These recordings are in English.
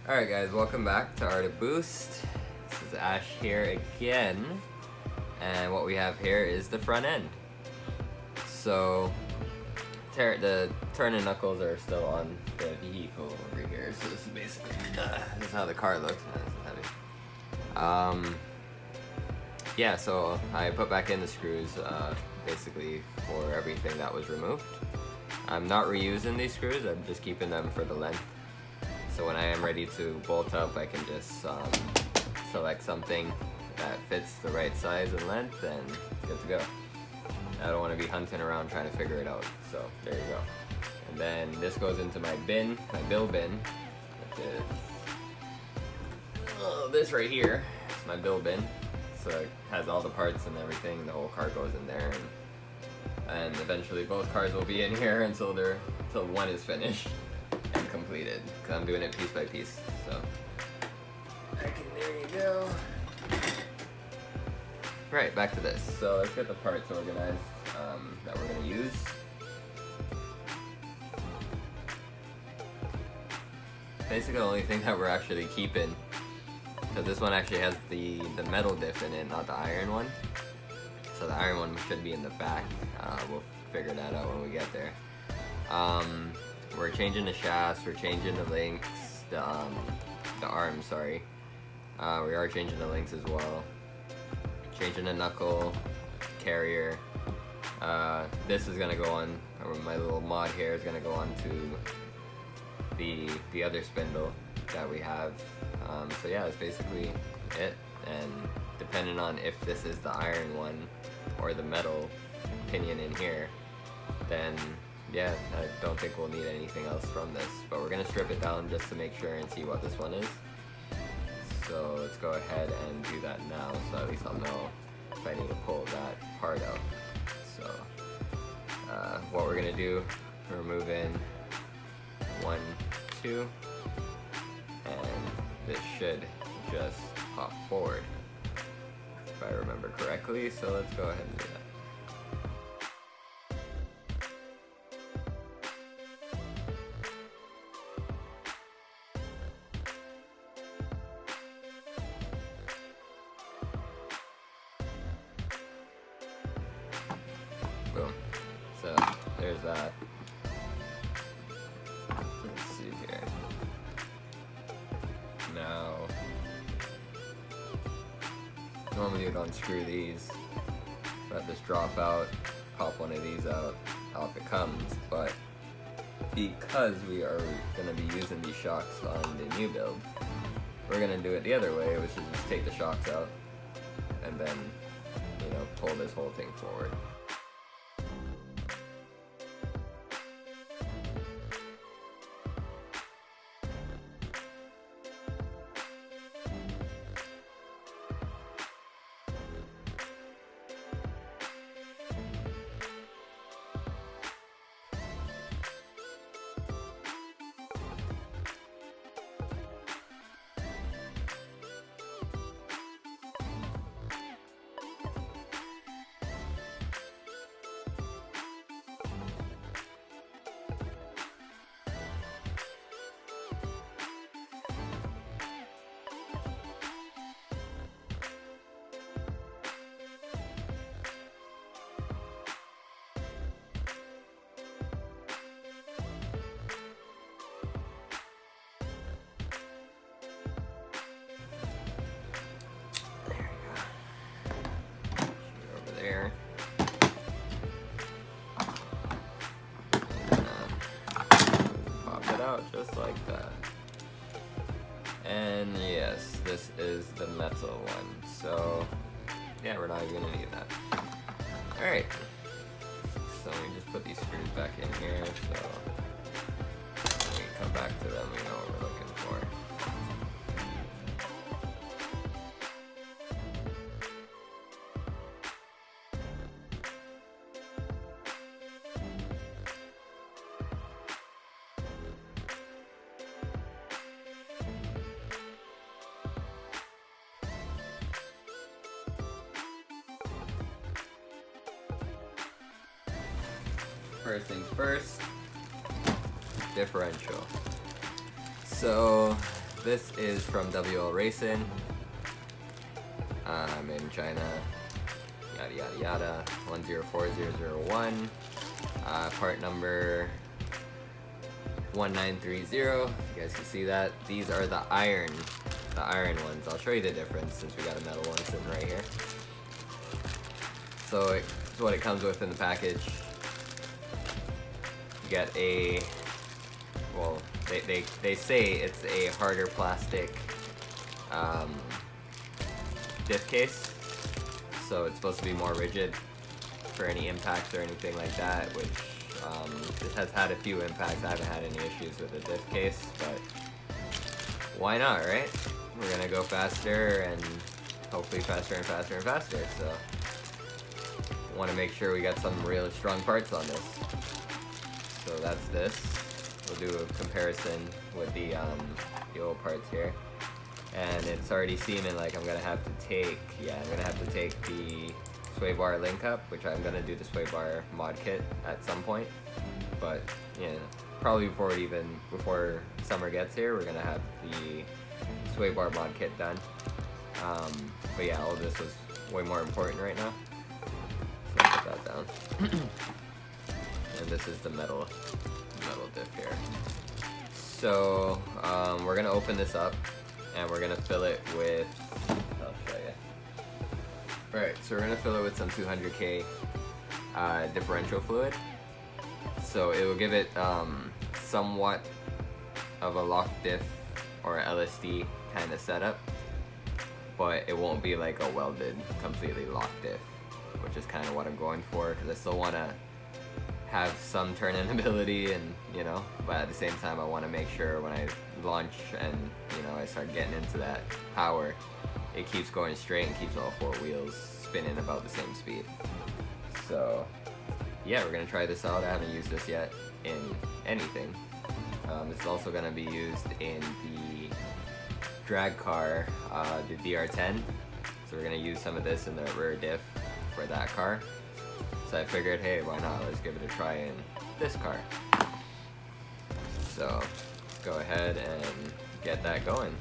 Alright guys, welcome back to Art of Boost. This is Ash here again, and what we have here is the front end. So, the turning knuckles are still on the vehicle over here, so this is basically, this is how the car looks. This is heavy. Yeah, so I put back in the screws, basically for everything that was removed. I'm not reusing these screws, I'm just keeping them for the length. So when I am ready to bolt up, I can just select something that fits the right size and length and good to go. I don't want to be hunting around trying to figure it out, so there you go. And then this goes into my bin, my bill bin, which is this right here. It's my bill bin. So it has all the parts and everything, the whole car goes in there, and eventually both cars will be in here until one is finished and completed, because I'm doing it piece by piece. So there you go. Right, back to this. So let's get the parts organized that we're going to use. Basically the only thing that we're actually keeping, because this one actually has the metal diff in it, not the iron one. So the iron one should be in the back. We'll figure that out when we get there. We're changing the shafts, we're changing the links, the arms, sorry. We are changing the links as well. Changing the knuckle, carrier. This is gonna go on, or my little mod here is gonna go on to the other spindle that we have. So yeah, that's basically it. And depending on if this is the iron one or the metal pinion in here, then yeah, I don't think we'll need anything else from this, but we're gonna strip it down just to make sure and see what this one is. So let's go ahead and do that now, so at least I'll know if I need to pull that part out. So what we're gonna do, we're moving 1, 2, and this should just pop forward, if I remember correctly, so let's go ahead and do that. Boom. So there's that. Let's see here. Now, normally you'd unscrew these, let this drop out, pop one of these out, off it comes, but because we are going to be using these shocks on the new build, we're going to do it the other way, which is just take the shocks out and then, pull this whole thing forward. There. Pop it out just like that. And yes, this is the metal one. So yeah, we're not even gonna need that. Alright. So we just put these screws back in here, so when we come back to them, we know what we're looking for. First things first, differential. So this is from WL Racing, made in China, yada yada yada, 104001, part number 1930. You guys can see that. These are the iron ones. I'll show you the difference since we got a metal one sitting right here. So it's what it comes with in the package. You get a, well, they say it's a harder plastic diff case, so it's supposed to be more rigid for any impacts or anything like that, which this has had a few impacts. I haven't had any issues with the diff case, but why not, right? We're gonna go faster and hopefully faster and faster and faster, so want to make sure we got some real strong parts on this. So that's this. We'll do a comparison with the old parts here, and it's already seeming like I'm gonna have to take, I'm gonna have to take the sway bar link up, which I'm gonna do the sway bar mod kit at some point, but yeah, probably before summer gets here, we're gonna have the sway bar mod kit done. But yeah, all of this was way more important right now. So I'll put that down. And this is the metal diff here. So we're gonna open this up and we're gonna fill it with, I'll show you. Alright, so we're gonna fill it with some 200K differential fluid. So it will give it somewhat of a locked diff or LSD kind of setup, but it won't be like a welded, completely locked diff, which is kind of what I'm going for, because I still want to have some turn-in ability, and but at the same time I want to make sure when I launch and I start getting into that power, it keeps going straight and keeps all four wheels spinning about the same speed. So yeah, we're gonna try this out. I haven't used this yet in anything. It's also gonna be used in the drag car, the DR10. So we're gonna use some of this in the rear diff for that car. So I figured, hey, why not? Let's give it a try in this car. So let's go ahead and get that going.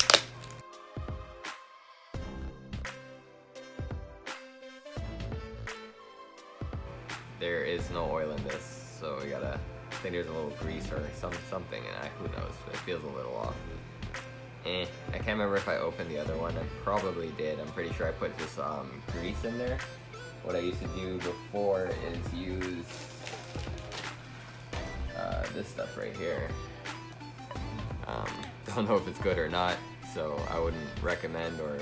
There is no oil in this, so we gotta, I think there's a little grease or something, and who knows, it feels a little off. I can't remember if I opened the other one. I probably did. I'm pretty sure I put this grease in there. What I used to do before is use this stuff right here. Don't know if it's good or not, so I wouldn't recommend, or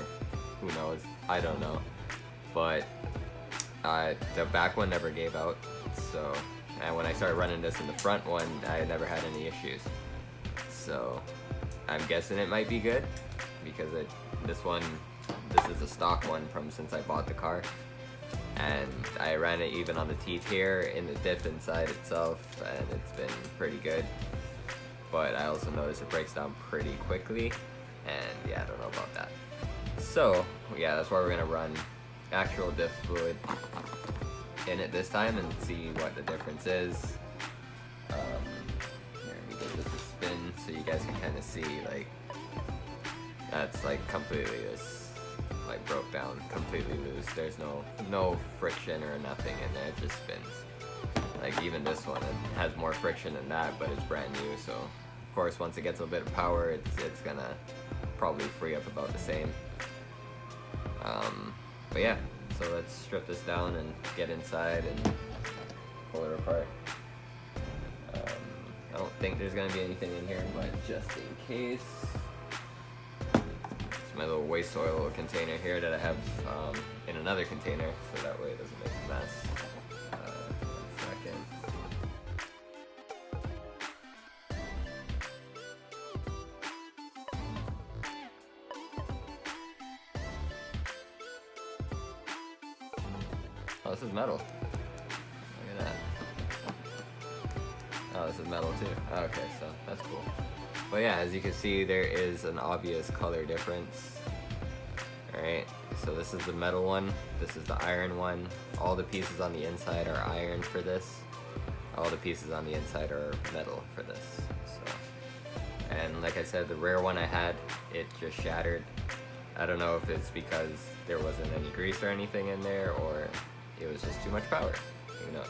who knows, I don't know. But the back one never gave out, so, and when I started running this in the front one, I never had any issues. So I'm guessing it might be good, because this is a stock one from since I bought the car, and I ran it even on the teeth here in the diff inside itself, and it's been pretty good. But I also noticed it breaks down pretty quickly, and yeah, I don't know about that. So yeah, that's why we're gonna run actual diff fluid in it this time and see what the difference is. Here, let me give this a spin so you guys can kind of see, like, that's like completely like broke down, completely loose. There's no friction or nothing in there, it just spins. Like even this one, it has more friction than that, but it's brand new, so of course once it gets a bit of power, it's gonna probably free up about the same. But yeah, so let's strip this down and get inside and pull it apart. I don't think there's gonna be anything in here, but just in case. It's my little waste oil container here that I have in another container, so that way it doesn't make a mess. 1 second. Oh, this is metal. Look at that. Oh, this is metal too. Okay, so that's cool. But yeah, as you can see, there is an obvious color difference. Alright, so this is the metal one, this is the iron one. All the pieces on the inside are iron for this. All the pieces on the inside are metal for this. So, And like I said, the rare one I had, it just shattered. I don't know if it's because there wasn't any grease or anything in there, or it was just too much power. Who knows?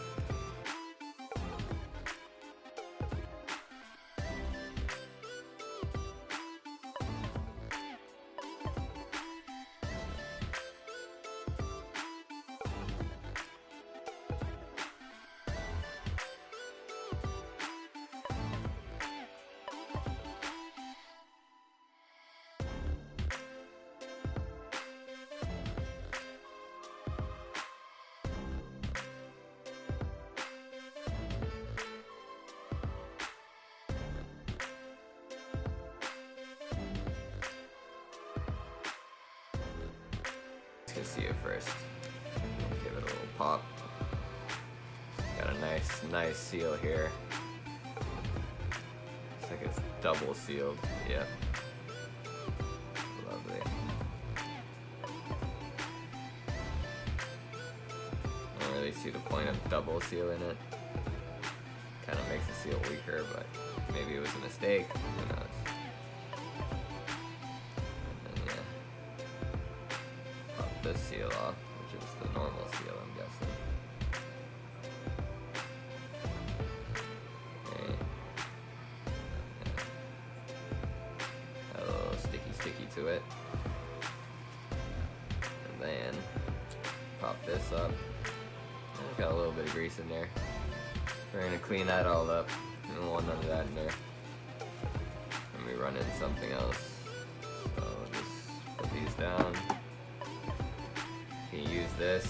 Let's see it first. Give it a little pop. Got a nice seal here. Looks like it's double sealed. Yep. Lovely. I don't really see the point of double sealing it. Kind of makes the seal weaker, but maybe it was a mistake. Who knows? This seal off, which is the normal seal, I'm guessing. Okay. Yeah. A little sticky to it. And then pop this up. It's got a little bit of grease in there. We're gonna clean that all up. We don't want none of that in there. Let me run in something else. So just put these down. You can use this,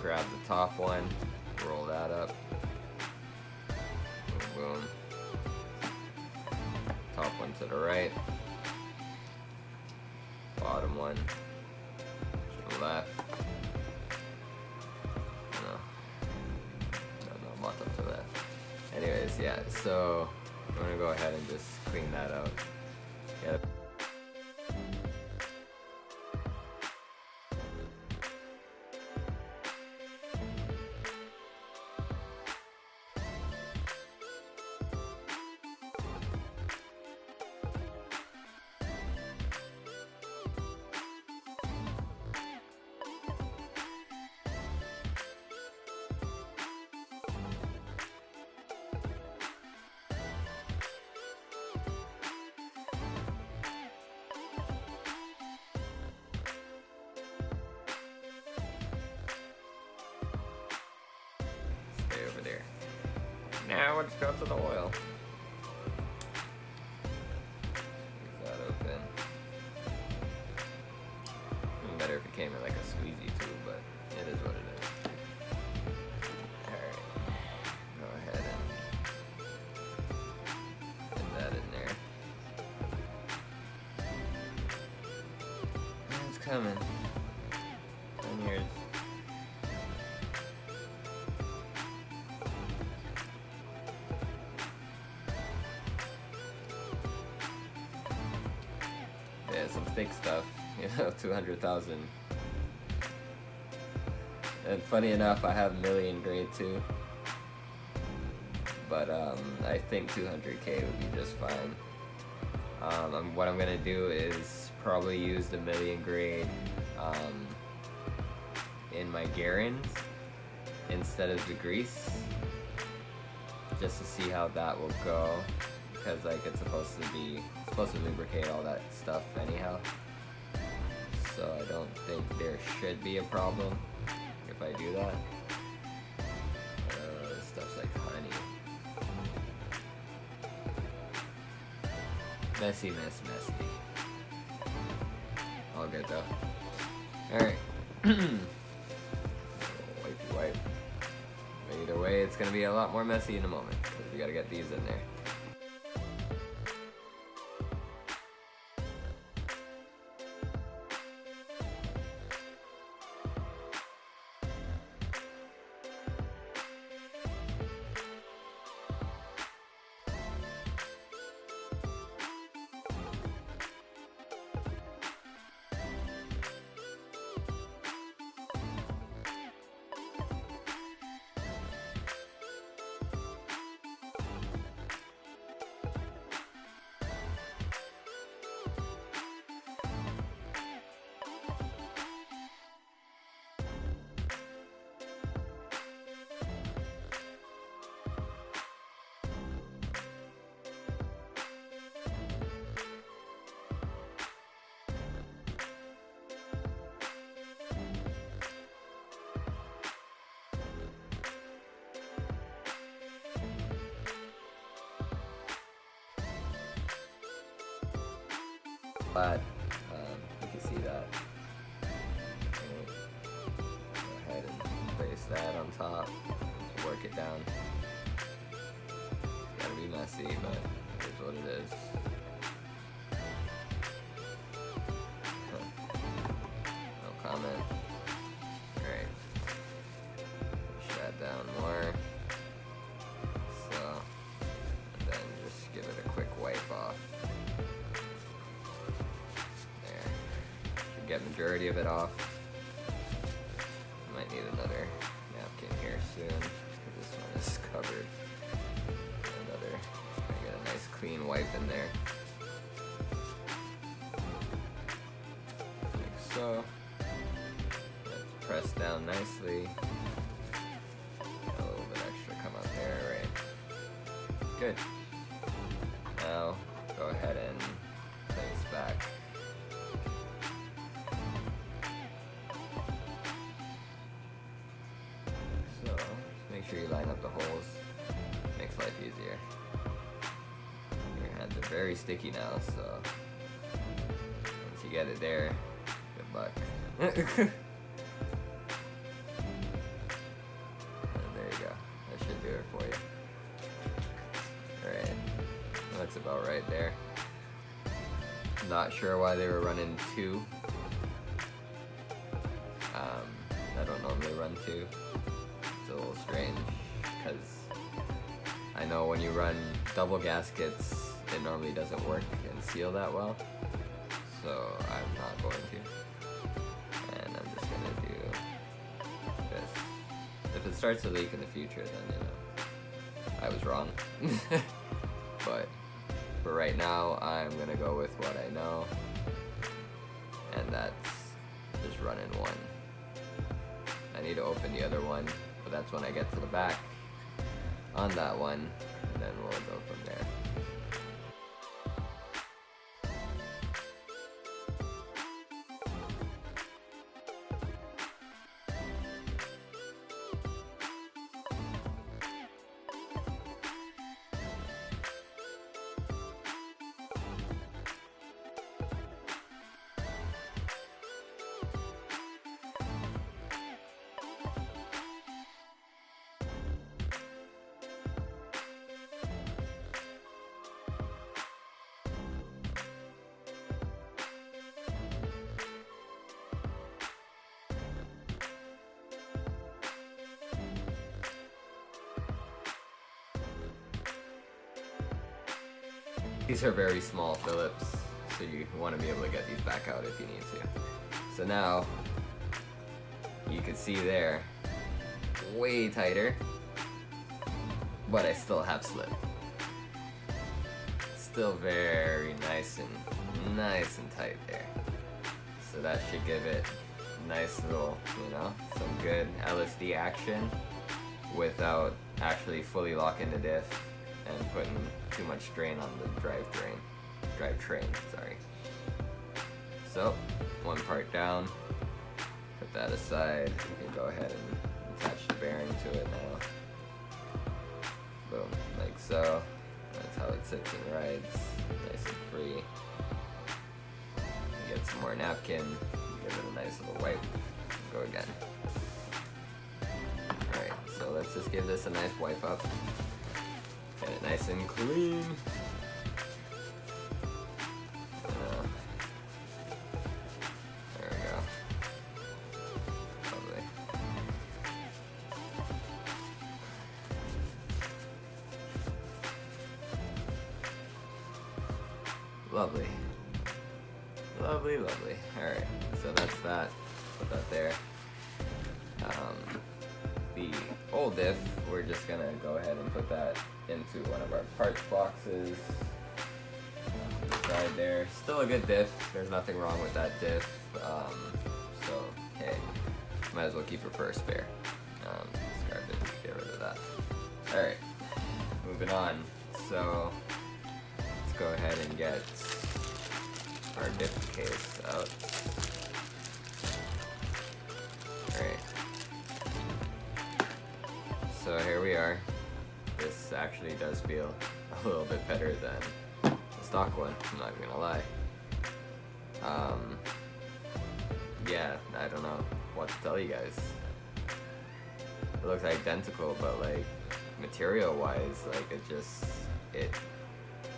grab the top one, roll that up, boom, boom. Top one to the right, bottom one to the left. No, bottom to the left. Anyways, yeah, so I'm gonna go ahead and just clean that out. Yeah. Over there. Now let's go to the oil. Leave that open. Better if it came in like a squeezy tube, but it is what it is. Alright. Go ahead and put that in there. It's coming. 10 years. Yeah, some thick stuff, 200,000. And funny enough, I have million grade too. But I think 200K would be just fine. What I'm gonna do is probably use the million grade in my Garins instead of the grease, just to see how that will go. Because like it's supposed to lubricate all that stuff anyhow, so I don't think there should be a problem if I do that. This stuff's like honey. Messy. All good though. Alright. Wipe. But either way, it's gonna be a lot more messy in a moment, because we gotta get these in there. flat. You can see that. Right. Go ahead and place that on top. Work it down. It's gotta be messy, but it is what it is. No comment. Alright. Push that down more. So, and then just give it a quick wipe off. There. Should get majority of it off. Might need another napkin here soon. This one is covered. Another. I get a nice clean wipe in there. Like so. Let's press down nicely. A little bit extra come up there, right? Good. Now go ahead and place back. So make sure you line up the holes. Makes life easier. Your hands are very sticky now, so once you get it there, good luck. And there you go. That should do it for you. Alright. That's about right there. Not sure why they were running 2. I don't normally run 2. It's a little strange because I know when you run double gaskets it normally doesn't work and seal that well, so I'm not going to, and I'm just gonna do this. If it starts to leak in the future, then you know I was wrong. But for right now I'm gonna go with what I know, and that's just running 1. I need to open the other one, but that's when I get to the back on that one, and then we'll go from there. These are very small Phillips, so you want to be able to get these back out if you need to. So now, you can see there, way tighter, but I still have slip. Still very nice and tight there. So that should give it nice little, you know, some good LSD action without actually fully locking the diff and putting too much strain on the drivetrain, sorry. So, one part down, put that aside. You can go ahead and attach the bearing to it now. Boom, like so. That's how it sits and rides, nice and free. Get some more napkin, give it a nice little wipe, go again. Alright, so let's just give this a nice wipe up. Get it nice and clean. There we go. Lovely. Lovely. Lovely, lovely. Alright, so that's that. Put that there. The old diff, we're just gonna go ahead and put that into one of our parts boxes. Right there. Still a good diff. There's nothing wrong with that diff. So, hey, might as well keep it for a spare. Discard it. Get rid of that. Alright, moving on. So, let's go ahead and get our diff case out. Alright. So here we are. This actually does feel a little bit better than the stock one, I'm not gonna lie. Yeah, I don't know what to tell you guys. It looks identical, but like material-wise, like it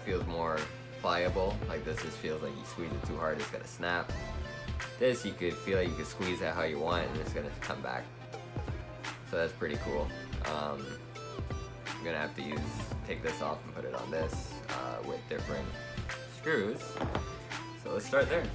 feels more pliable. Like this just feels like you squeeze it too hard, it's gonna snap. This you could feel like you could squeeze it how you want, and it's gonna come back. So that's pretty cool. I'm gonna have to take this off and put it on this with different screws. So let's start there.